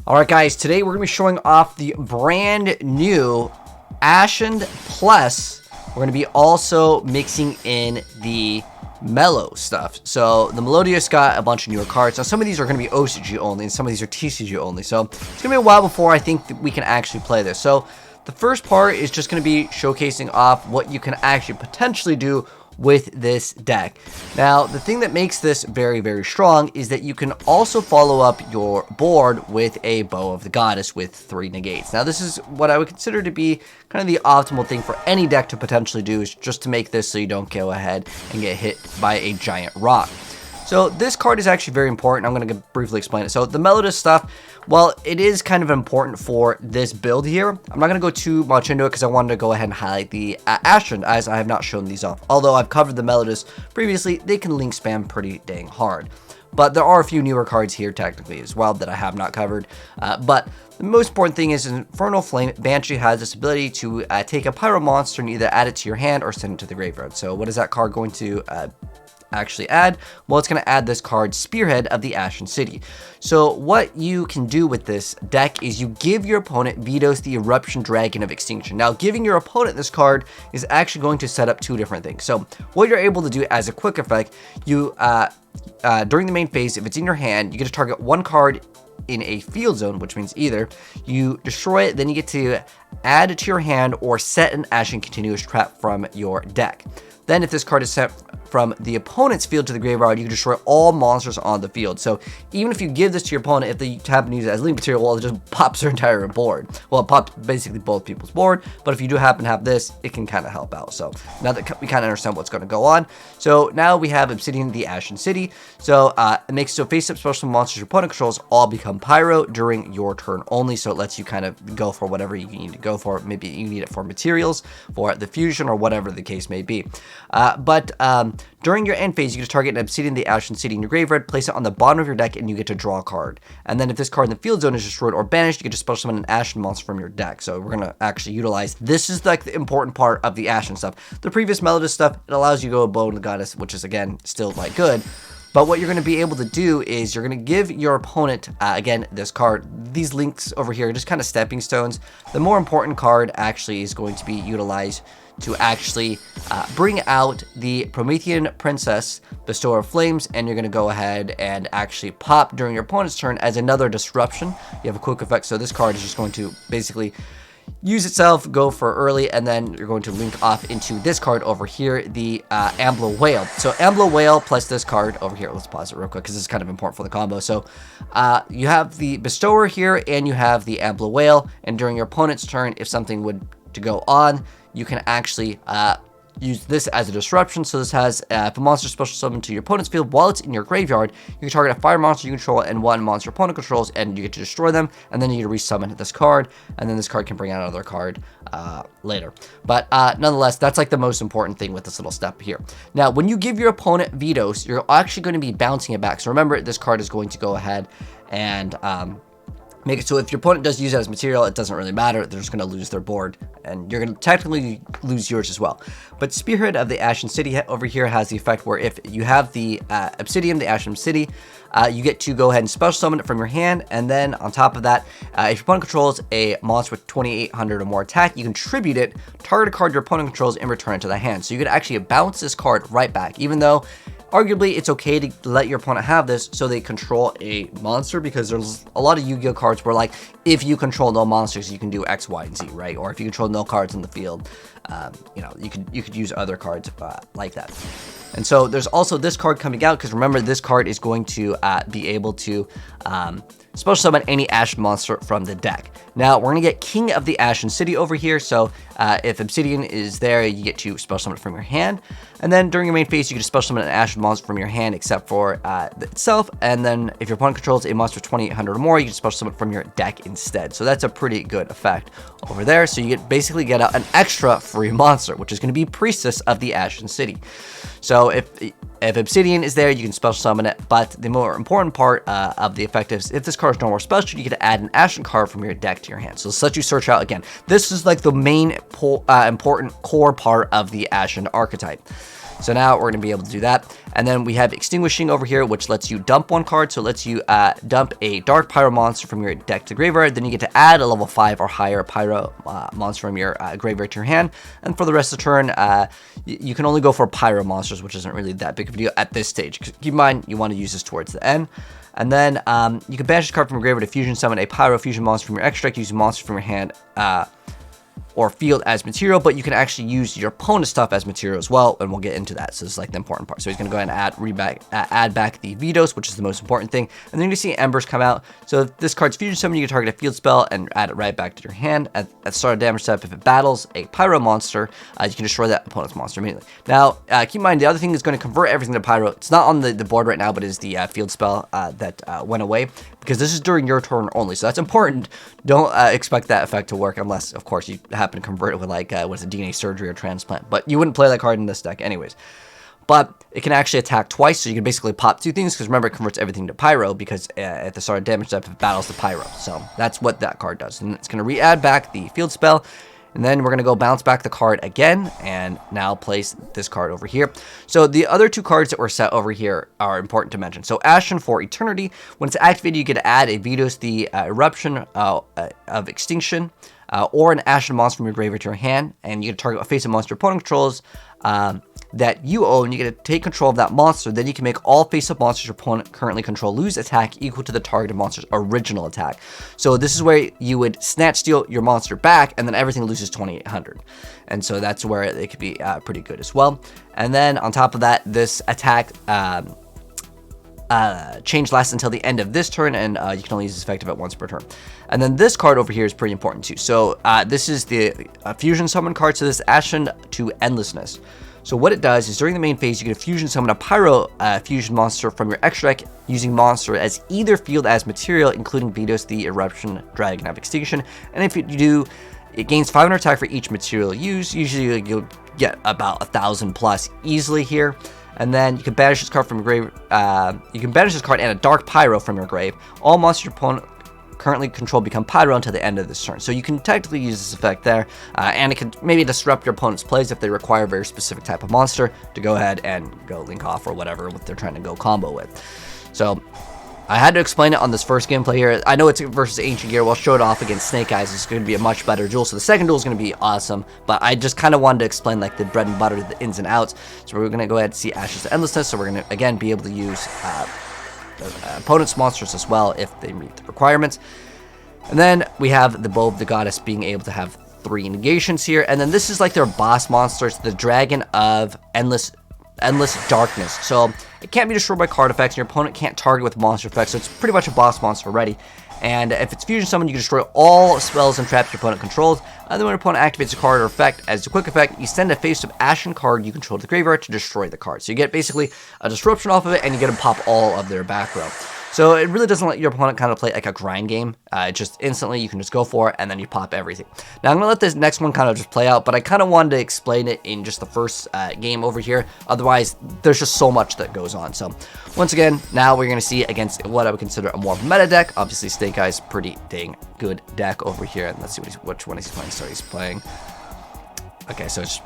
Alright guys, today we're going to be showing off the brand new Ashened Plus. We're going to be also mixing in the mellow stuff. So the Melodious got a bunch of newer cards. Now some of these are going to be OCG only and some of these are TCG only. So it's going to be a while before I think that we can actually play this. So the first part is just going to be showcasing off what you can actually potentially do with this deck. Now, the thing that makes this very, very strong is that you can also follow up your board with a Bow of the Goddess with 3 negates. Now, this is what I would consider to be kind of the optimal thing for any deck to potentially do, is just to make this so you don't go ahead and get hit by a giant rock. So this card is actually very important. I'm going to briefly explain it. So the Melodious stuff, well, it is kind of important for this build here. I'm not going to go too much into it because I wanted to go ahead and highlight the Ashened, as I have not shown these off. Although I've covered the Melodious previously, they can link spam pretty dang hard. But there are a few newer cards here technically as well that I have not covered. But the most important thing is Infernal Flame. Banshee has this ability to take a Pyro monster and either add it to your hand or send it to the graveyard. So what is that card going to actually add? Well, it's going to add this card, Spearhead of the Ashen City. So what you can do with this deck is you give your opponent Veto's the Eruption Dragon of Extinction. Now, giving your opponent this card is actually going to set up 2 different things. So what you're able to do as a quick effect, you during the main phase, if it's in your hand, you get to target 1 card in a field zone, which means either you destroy it, then you get to add it to your hand or set an Ashen Continuous Trap from your deck. Then if this card is sent from the opponent's field to the graveyard, you can destroy all monsters on the field. So even if you give this to your opponent, if they happen to use it as link material, well, it just pops their entire board. Well, it pops basically both people's board, but if you do happen to have this, it can kind of help out. So now that we kind of understand what's going to go on. So now we have Obsidian, the Ashen City. So it makes so face-up special monsters your opponent controls all become pyro during your turn only. So it lets you kind of go for whatever you need to go for. Maybe you need it for materials, for the fusion, or whatever the case may be. During your end phase, you get to target an Obsidian, the Ashen City in your graveyard, place it on the bottom of your deck, and you get to draw a card. And then if this card in the field zone is destroyed or banished, you get to special summon an Ashen monster from your deck. So we're going to actually utilize, this is like the important part of the Ashen stuff. The previous Melodious stuff, it allows you to go a Bow of the Goddess, which is, again, still like good. But what you're going to be able to do is you're going to give your opponent, again, this card, these links over here, just kind of stepping stones. The more important card actually is going to be utilized to actually bring out the Promethean Princess, Bestower of Flames, and you're going to go ahead and actually pop during your opponent's turn as another disruption. You have a quick effect, so this card is just going to basically use itself, go for early, and then you're going to link off into this card over here, the Ambler Whale. So Ambler Whale plus this card over here. Let's pause it real quick because this is kind of important for the combo. So you have the Bestower here, and you have the Ambler Whale, and during your opponent's turn, if something would to go on, you can actually use this as a disruption. So this has, if a monster special summon to your opponent's field while it's in your graveyard, you can target a fire monster you control and 1 monster opponent controls, and you get to destroy them, and then you get to resummon this card, and then this card can bring out another card later. But nonetheless, that's like the most important thing with this little step here. Now, when you give your opponent Veto's, you're actually going to be bouncing it back. So remember, this card is going to go ahead and make it so if your opponent does use it as material, it doesn't really matter. They're just going to lose their board, and you're going to technically lose yours as well. But Spearhead of the Ashen City over here has the effect where if you have the Obsidian, the Ashen City, you get to go ahead and special summon it from your hand, and then on top of that, if your opponent controls a monster with 2,800 or more attack, you can tribute it, target a card your opponent controls, and return it to the hand. So you could actually bounce this card right back, even though arguably, it's okay to let your opponent have this so they control a monster, because there's a lot of Yu-Gi-Oh cards where, like, if you control no monsters, you can do X, Y, and Z, right? Or if you control no cards in the field, you know, you could use other cards like that. And so there's also this card coming out, because remember, this card is going to be able to special summon any Ashen monster from the deck. Now, we're going to get King of the Ashen City over here. So if Obsidian is there, you get to special summon it from your hand. And then during your main phase, you can special summon an Ashen monster from your hand, except for itself. And then if your opponent controls a monster 2,800 or more, you can special summon it from your deck instead. So that's a pretty good effect over there. So you basically get out an extra free monster, which is going to be Priestess of the Ashen City. So if Obsidian is there, you can special summon it, but the more important part of the effect is if this card is no more special, you get to add an Ashen card from your deck to your hand. So this lets you search out again. This is like the main important core part of the Ashen archetype. So now we're going to be able to do that. And then we have Extinguishing over here, which lets you dump one card. So it lets you dump a Dark Pyro monster from your deck to the graveyard. Then you get to add a level 5 or higher Pyro monster from your graveyard to your hand. And for the rest of the turn, you can only go for Pyro monsters, which isn't really that big of a deal at this stage. Keep in mind, you want to use this towards the end. And then you can banish this card from your graveyard to fusion summon a Pyro fusion monster from your extra deck using monsters from your hand or field as material, but you can actually use your opponent's stuff as material as well, and we'll get into that. So this is like the important part. So he's going to go ahead and add back the Vetoes, which is the most important thing. And then you see Embers come out. So if this card's fusion summon, you can target a field spell and add it right back to your hand. At the start of damage step, if it battles a Pyro monster, you can destroy that opponent's monster immediately. Now, keep in mind, the other thing is going to convert everything to Pyro. It's not on the board right now, but is the field spell that went away, because this is during your turn only. So that's important. Don't expect that effect to work unless, of course, you happen to convert it with like, what's it, DNA surgery or transplant. But you wouldn't play that card in this deck anyways. But it can actually attack twice, so you can basically pop 2 things, because remember, it converts everything to Pyro, because at the start of damage step, it battles the Pyro. So that's what that card does. And it's going to re-add back the field spell. And then we're going to go bounce back the card again, and now place this card over here. So the other 2 cards that were set over here are important to mention. So Ashen for Eternity, when it's activated, you get to add a Vetoes, the Eruption of Extinction, or an Ashen monster from your graveyard to your hand, and you can target a face of monster opponent controls that you own. You get to take control of that monster. Then you can make all face-up monsters your opponent currently control lose attack equal to the targeted monster's original attack. So this is where you would snatch steal your monster back, and then everything loses 2,800. And so that's where it could be pretty good as well. And then on top of that, this attack change lasts until the end of this turn, and you can only use this effect about once per turn. And then this card over here is pretty important too. So this is the fusion summon card. So this is Ashened to Endlessness. So what it does is during the main phase, you get a fusion summon a Pyro fusion monster from your extra deck using monster as either field as material, including Vetoes, the Eruption, Dragon of Extinction. And if you do, it gains 500 attack for each material used. Usually you'll get about 1,000 plus easily here. And then you can banish this card from your grave. You can banish this card and a Dark Pyro from your grave. All monsters your opponent currently control become Pyro until the end of this turn. So you can technically use this effect there, and it can maybe disrupt your opponent's plays if they require a very specific type of monster to go ahead and go link off or whatever what they're trying to go combo with. So I had to explain it on this first gameplay here. I know it's versus Ancient Gear. We'll show it off against Snake Eyes. It's going to be a much better duel. So the second duel is going to be awesome. But I just kind of wanted to explain like the bread and butter, the ins and outs. So we're going to go ahead and see Ashes to Endlessness. So we're going to, again, be able to use opponent's monsters as well if they meet the requirements. And then we have the Bow of the Goddess being able to have 3 negations here. And then this is like their boss monsters, the Dragon of Endless Darkness. So it can't be destroyed by card effects, and your opponent can't target with monster effects, so it's pretty much a boss monster already. And if it's fusion summoned, you can destroy all spells and traps your opponent controls. And then when your opponent activates a card or effect as a quick effect, you send a face-up Ashen card you control to the graveyard to destroy the card. So you get basically a disruption off of it, and you get to pop all of their back row. So it really doesn't let your opponent kind of play like a grind game. Just instantly, you can just go for it, and then you pop everything. Now, I'm going to let this next one kind of just play out, but I kind of wanted to explain it in just the first game over here. Otherwise, there's just so much that goes on. So, once again, now we're going to see against what I would consider a more meta deck. Obviously, Snake Eyes, pretty dang good deck over here. And let's see which one he's playing. So he's playing... Okay, so it's...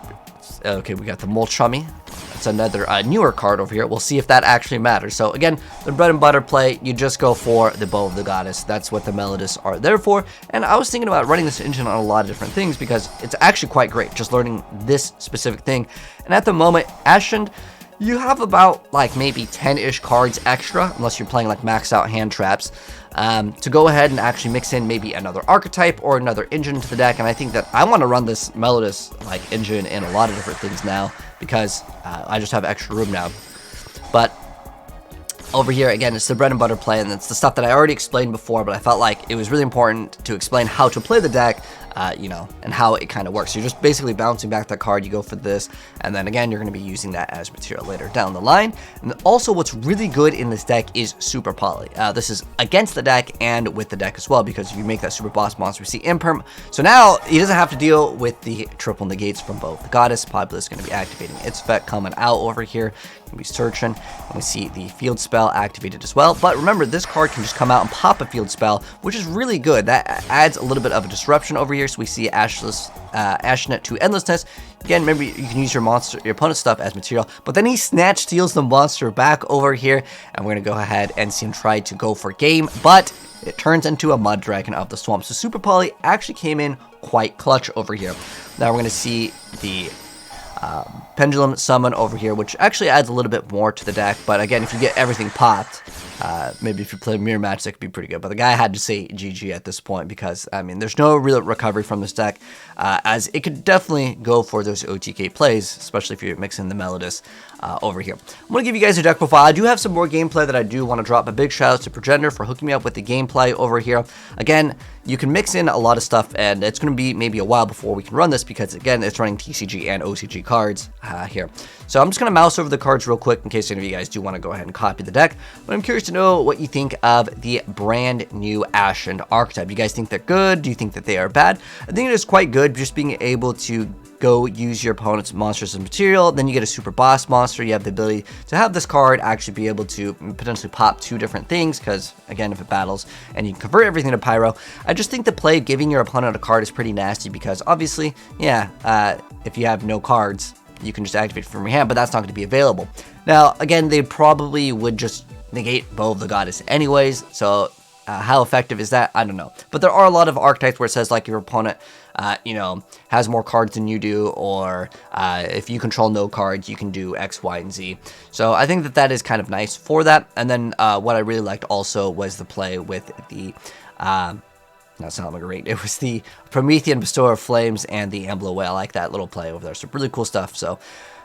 Okay, we got the Molchummy. It's another newer card over here. We'll see if that actually matters. So again, the bread and butter play, you just go for the Bow of the Goddess. That's what the Melodists are there for. And I was thinking about running this engine on a lot of different things because it's actually quite great just learning this specific thing. And at the moment, Ashened, you have about like maybe 10-ish cards extra, unless you're playing like maxed out hand traps, to go ahead and actually mix in maybe another archetype or another engine into the deck. And I think that I want to run this Melodist like engine in a lot of different things now because I just have extra room now. But over here, again, it's the bread and butter play, and it's the stuff that I already explained before, but I felt like it was really important to explain how to play the deck, you know, and how it kind of works. So you're just basically bouncing back that card, you go for this, and then again, you're going to be using that as material later down the line. And also, what's really good in this deck is Super Poly. This is against the deck and with the deck as well, because if you make that Super Boss monster, we see Imperm. So now, he doesn't have to deal with the triple negates from both. The Goddess Populace is going to be activating its effect coming out over here. Be searching, and we see the field spell activated as well. But remember, this card can just come out and pop a field spell, which is really good. That adds a little bit of a disruption over here. here. So we see Ashened to Endlessness. Again, remember, you can use your opponent's stuff as material, but then he snatch steals the monster back over here, and we're going to go ahead and see him try to go for game, but it turns into a Mud Dragon of the Swamp. So Super Poly actually came in quite clutch over here. Now we're going to see the Pendulum Summon over here, which actually adds a little bit more to the deck, but again, if you get everything popped, maybe if you play a mirror match, that could be pretty good. But the guy had to say GG at this point because, I mean, there's no real recovery from this deck, as it could definitely go for those OTK plays, especially if you're mixing the Melodus over here. I'm going to give you guys a deck profile. I do have some more gameplay that I do want to drop. A big shout out to Progenitor for hooking me up with the gameplay over here. Again, you can mix in a lot of stuff, and it's going to be maybe a while before we can run this because, again, it's running TCG and OCG cards here. So I'm just going to mouse over the cards real quick in case any of you guys do want to go ahead and copy the deck. But I'm curious to know what you think of the brand new Ashened archetype. You guys think they're good? Do you think that they are bad? I think it is quite good, just being able to go use your opponent's monsters as material. Then you get a super boss monster. You have the ability to have this card actually be able to potentially pop 2 different things, because again, if it battles and you can convert everything to pyro. I just think the play of giving your opponent a card is pretty nasty, because obviously, yeah, if you have no cards, you can just activate from your hand, but that's not going to be available. Now, again, they probably would just negate Bow of the Goddess anyways, so how effective is that? I don't know. But there are a lot of archetypes where it says, like, your opponent, you know, has more cards than you do, or if you control no cards, you can do X, Y, and Z. So I think that that is kind of nice for that. And then what I really liked also was the play with the... not Salamangreat. It was the Promethean Bestower of Flames and the Ambler Whale. I like that little play over there. So really cool stuff. So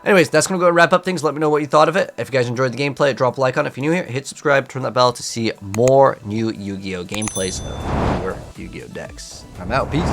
anyways, that's going to go and wrap up things. Let me know what you thought of it. If you guys enjoyed the gameplay, drop a like on it. If you're new here, hit subscribe, turn that bell to see more new Yu-Gi-Oh gameplays of newer Yu-Gi-Oh decks. I'm out. Peace.